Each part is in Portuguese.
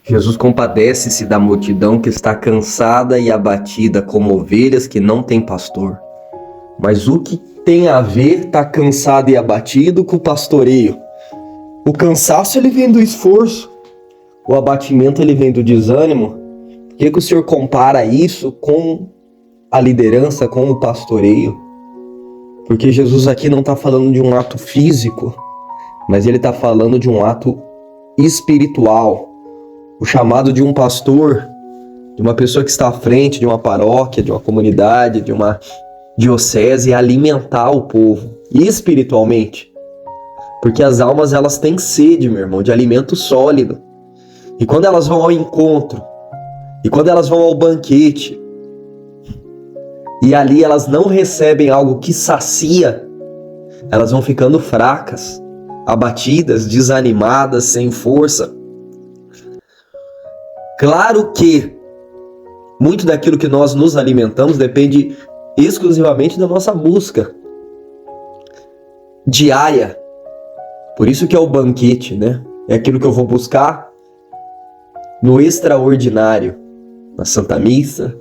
Jesus compadece-se da multidão que está cansada e abatida como ovelhas que não têm pastor. Mas o que tem a ver estar cansado e abatido com o pastoreio? O cansaço ele vem do esforço, o abatimento ele vem do desânimo. Por que o Senhor compara isso com a liderança, com o pastoreio? Porque Jesus aqui não está falando de um ato físico, mas ele está falando de um ato espiritual. O chamado de um pastor, de uma pessoa que está à frente de uma paróquia, de uma comunidade, de uma diocese, é alimentar o povo espiritualmente. Porque as almas elas têm sede, meu irmão, de alimento sólido. E quando elas vão ao encontro, e quando elas vão ao banquete, e ali elas não recebem algo que sacia, elas vão ficando fracas, abatidas, desanimadas, sem força. Claro que muito daquilo que nós nos alimentamos depende exclusivamente da nossa busca diária. Por isso que é o banquete, né? É aquilo que eu vou buscar no extraordinário, na Santa Missa,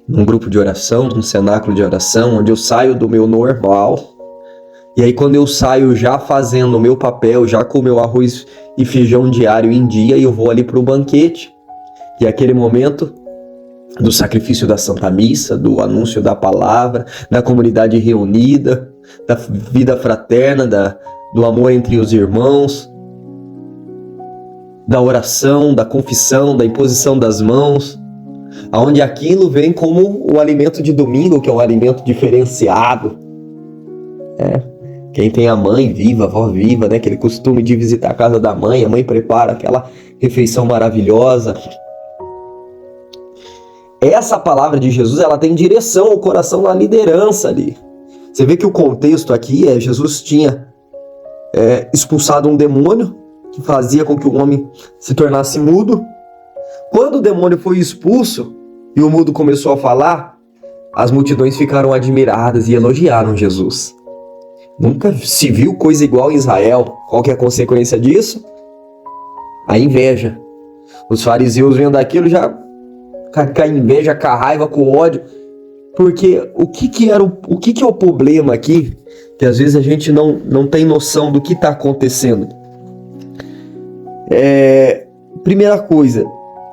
num grupo de oração, num cenáculo de oração, onde eu saio do meu normal. E aí quando eu saio já fazendo o meu papel, já com o meu arroz e feijão diário em dia, eu vou ali para o banquete. E é aquele momento do sacrifício da Santa Missa, do anúncio da palavra, da comunidade reunida, da vida fraterna, do amor entre os irmãos, da oração, da confissão, da imposição das mãos, onde aquilo vem como o alimento de domingo, que é um alimento diferenciado. Quem tem a mãe viva, a avó viva, né? Aquele costume de visitar a casa da mãe, a mãe prepara aquela refeição maravilhosa. Essa palavra de Jesus, ela tem direção ao coração da liderança ali. Você vê que o contexto aqui é Jesus tinha expulsado um demônio que fazia com que o homem se tornasse mudo. Quando o demônio foi expulso e o mudo começou a falar, as multidões ficaram admiradas e elogiaram Jesus. Nunca se viu coisa igual em Israel. Qual que é a consequência disso? A inveja. Os fariseus vendo aquilo já com a inveja, com a raiva, com o ódio. Porque o que é o problema aqui? Que às vezes a gente não tem noção do que está acontecendo. Primeira coisa,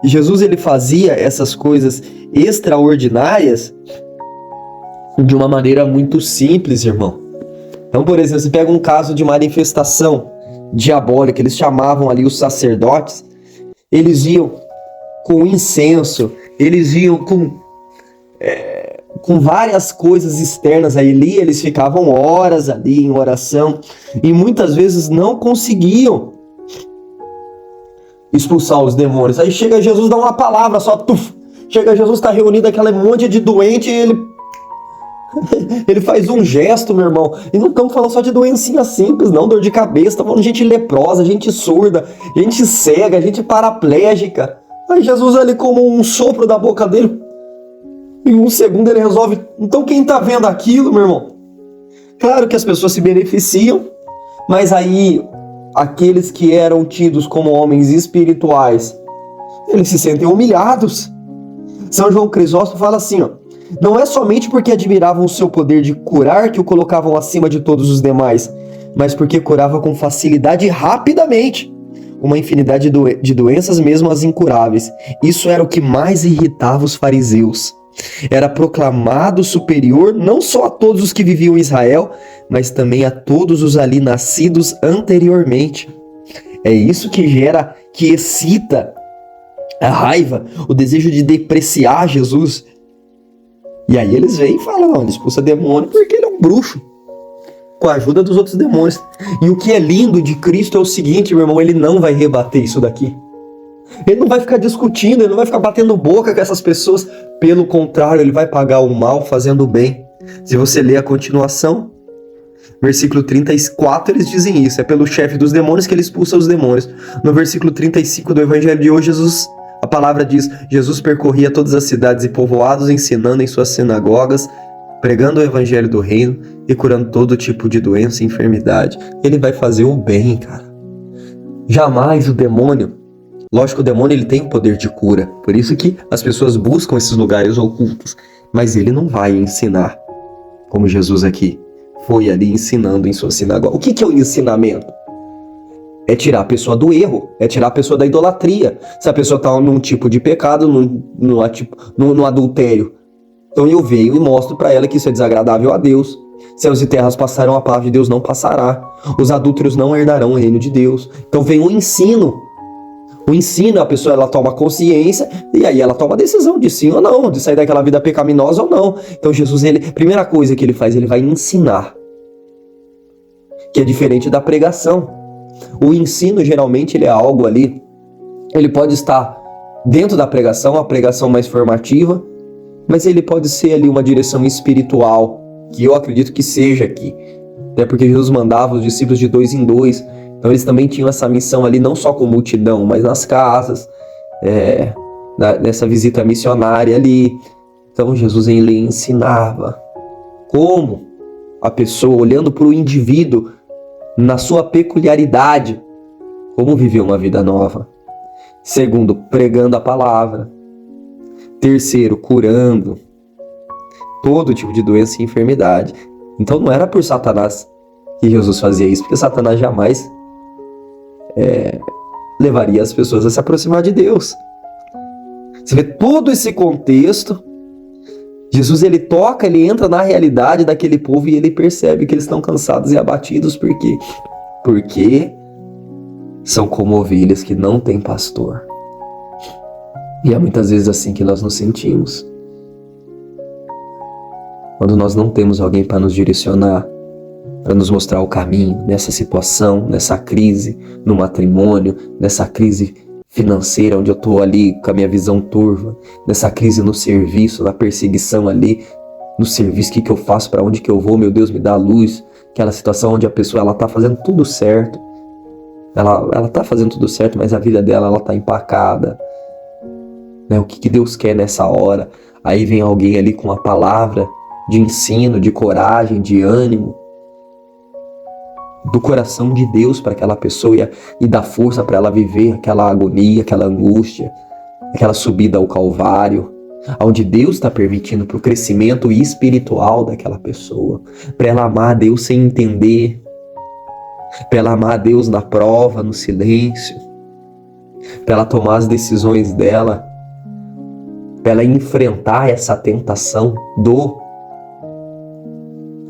Jesus ele fazia essas coisas extraordinárias de uma maneira muito simples, irmão. Então, por exemplo, você pega um caso de manifestação diabólica, eles chamavam ali os sacerdotes, eles iam com incenso, eles iam com várias coisas externas a Eli, eles ficavam horas ali em oração e muitas vezes não conseguiam expulsar os demônios. Aí chega Jesus, dá uma palavra só, chega Jesus, está reunido aquela monte de doente e ele faz um gesto, meu irmão. E não estamos falando só de doencinha simples, não, dor de cabeça, estamos falando de gente leprosa, gente surda, gente cega, gente paraplégica. Aí Jesus ali como um sopro da boca dele, em um segundo ele resolve. Então quem está vendo aquilo, meu irmão? Claro que as pessoas se beneficiam, mas aí aqueles que eram tidos como homens espirituais, eles se sentem humilhados. São João Crisóstomo fala assim, não é somente porque admiravam o seu poder de curar que o colocavam acima de todos os demais, mas porque curava com facilidade e rapidamente uma infinidade de doenças, mesmo as incuráveis. Isso era o que mais irritava os fariseus. Era proclamado superior não só a todos os que viviam em Israel, mas também a todos os ali nascidos anteriormente. É isso que excita a raiva, o desejo de depreciar Jesus. E aí eles vêm e falam, ele expulsa demônio porque ele é um bruxo, com a ajuda dos outros demônios. E o que é lindo de Cristo é o seguinte, meu irmão, ele não vai rebater isso daqui. Ele não vai ficar discutindo, ele não vai ficar batendo boca com essas pessoas. Pelo contrário, ele vai pagar o mal fazendo o bem. Se você ler a continuação, versículo 34, eles dizem isso. É pelo chefe dos demônios que ele expulsa os demônios. No versículo 35 do Evangelho de hoje, a palavra diz, Jesus percorria todas as cidades e povoados, ensinando em suas sinagogas, pregando o Evangelho do Reino e curando todo tipo de doença e enfermidade. Ele vai fazer o bem, cara. Jamais o demônio Lógico, o demônio ele tem o poder de cura, por isso que as pessoas buscam esses lugares ocultos, mas ele não vai ensinar, como Jesus aqui foi ali ensinando em sua sinagoga. O que é o ensinamento? É tirar a pessoa do erro, é tirar a pessoa da idolatria. Se a pessoa está num tipo de pecado, no adultério, então eu venho e mostro para ela que isso é desagradável a Deus. Céus e terras passarão, a palavra de Deus não passará. Os adúlteros não herdarão o reino de Deus. Então vem o ensino. O ensino, a pessoa ela toma consciência e aí ela toma a decisão de sim ou não, de sair daquela vida pecaminosa ou não. Então Jesus, primeira coisa que ele faz, ele vai ensinar, que é diferente da pregação. O ensino geralmente ele é algo ali, ele pode estar dentro da pregação, a pregação mais formativa, mas ele pode ser ali uma direção espiritual, que eu acredito que seja aqui, até porque Jesus mandava os discípulos de 2 em 2, então eles também tinham essa missão ali, não só com multidão, mas nas casas, nessa visita missionária ali. Então Jesus ele ensinava como a pessoa, olhando para o indivíduo, na sua peculiaridade, como viver uma vida nova. Segundo, pregando a palavra. Terceiro, curando todo tipo de doença e enfermidade. Então não era por Satanás que Jesus fazia isso, porque Satanás jamais levaria as pessoas a se aproximar de Deus. Você vê todo esse contexto. Jesus ele toca, ele entra na realidade daquele povo e ele percebe que eles estão cansados e abatidos. Por quê? Porque são como ovelhas que não têm pastor. E é muitas vezes assim que nós nos sentimos. Quando nós não temos alguém para nos direcionar, para nos mostrar o caminho nessa situação, nessa crise, no matrimônio, nessa crise financeira, onde eu estou ali com a minha visão turva, nessa crise no serviço, na perseguição ali, no serviço, o que eu faço, para onde que eu vou, meu Deus, me dá a luz. Aquela situação onde a pessoa ela está fazendo tudo certo, ela está fazendo tudo certo, mas a vida dela ela está empacada. Né? O que Deus quer nessa hora? Aí vem alguém ali com uma palavra de ensino, de coragem, de ânimo, do coração de Deus para aquela pessoa e dá força para ela viver aquela agonia, aquela angústia, aquela subida ao Calvário, onde Deus está permitindo para o crescimento espiritual daquela pessoa, para ela amar a Deus sem entender, para ela amar a Deus na prova, no silêncio, para ela tomar as decisões dela, para ela enfrentar essa tentação do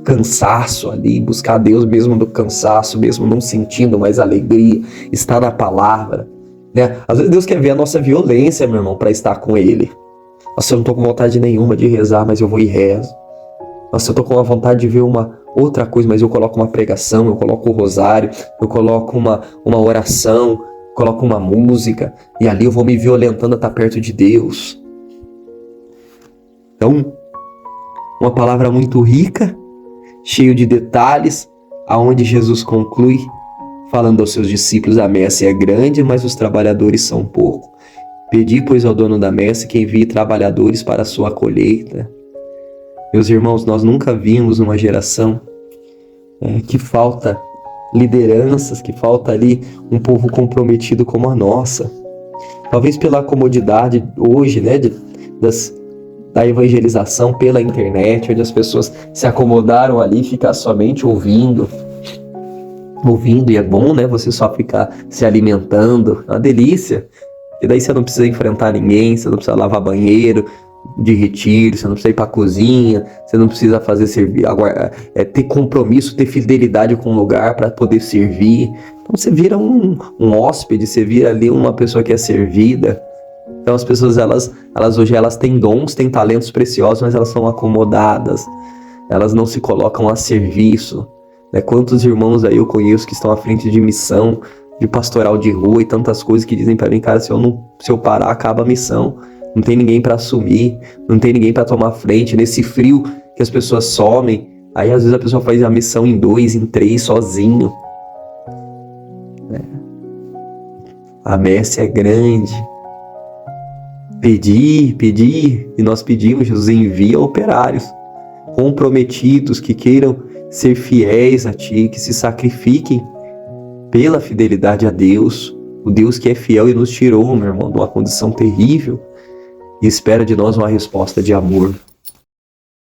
cansaço ali, buscar Deus mesmo no cansaço, mesmo não sentindo mais alegria, estar na palavra, né? Às vezes Deus quer ver a nossa violência, meu irmão, para estar com Ele. Nossa, eu não tô com vontade nenhuma de rezar, mas eu vou e rezo. Nossa, eu tô com a vontade de ver uma outra coisa, mas eu coloco uma pregação, eu coloco o rosário, eu coloco uma oração, coloco uma música, e ali eu vou me violentando a estar perto de Deus. Então, uma palavra muito rica, cheio de detalhes, aonde Jesus conclui, falando aos seus discípulos: a messe é grande, mas os trabalhadores são poucos. Pedi, pois, ao dono da messe que envie trabalhadores para a sua colheita. Meus irmãos, nós nunca vimos uma geração que falta lideranças, que falta ali um povo comprometido como a nossa. Talvez pela comodidade hoje, né, da evangelização pela internet, onde as pessoas se acomodaram ali, ficar somente ouvindo, e é bom, né, você só ficar se alimentando, é uma delícia, e daí você não precisa enfrentar ninguém, você não precisa lavar banheiro de retiro, você não precisa ir pra cozinha, você não precisa fazer servir, agora, ter compromisso, ter fidelidade com o lugar para poder servir. Então você vira um hóspede, você vira ali uma pessoa que é servida. Então as pessoas, elas hoje elas têm dons, têm talentos preciosos, mas elas são acomodadas, elas não se colocam a serviço, né? Quantos irmãos aí eu conheço que estão à frente de missão, de pastoral de rua e tantas coisas que dizem para mim: cara, se eu parar, acaba a missão, não tem ninguém para assumir, não tem ninguém para tomar frente, nesse frio que as pessoas somem, aí às vezes a pessoa faz a missão em 2, em 3, sozinho. A messe é grande. Pedir, e nós pedimos: Jesus, envia operários comprometidos, que queiram ser fiéis a Ti, que se sacrifiquem pela fidelidade a Deus, O Deus que é fiel e nos tirou, meu irmão, de uma condição terrível e espera de nós uma resposta de amor.